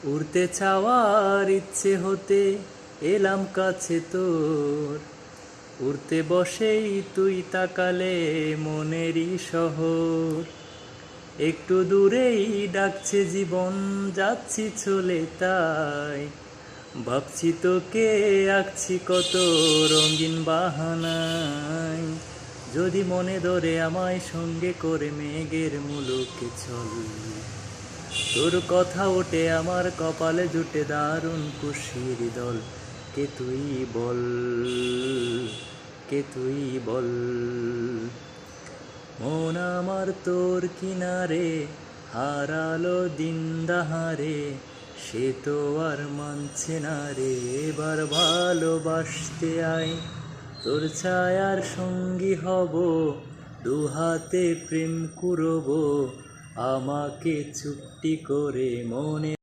উড়তে চাওয়ার ইচ্ছে হতে এলাম কাছে তোর। উড়তে বসেই তুই তাকালে মনেরই শহর। একটু দূরেই ডাকছে জীবন, যাচ্ছি চলে তাই। ভাবছি তোকে আঁকছি কত রঙিন বাহানায়। যদি মনে ধরে আমায় সঙ্গে করে মেঘের মুলুকে চল। তোর কথা ওঠে আমার কপালে জুটে দারুণ খুশির দল। কে তুই বল, কে তুই বল। মন আমার তোর কিনারে হারালো দিন দাহারে, সে তো আর মানছে না রে। এবার ভালোবাসতে আয়, তোর ছায়ার সঙ্গী হব, দুহাতে প্রেম কুড়ব, আমাকে চুপটি করে মনে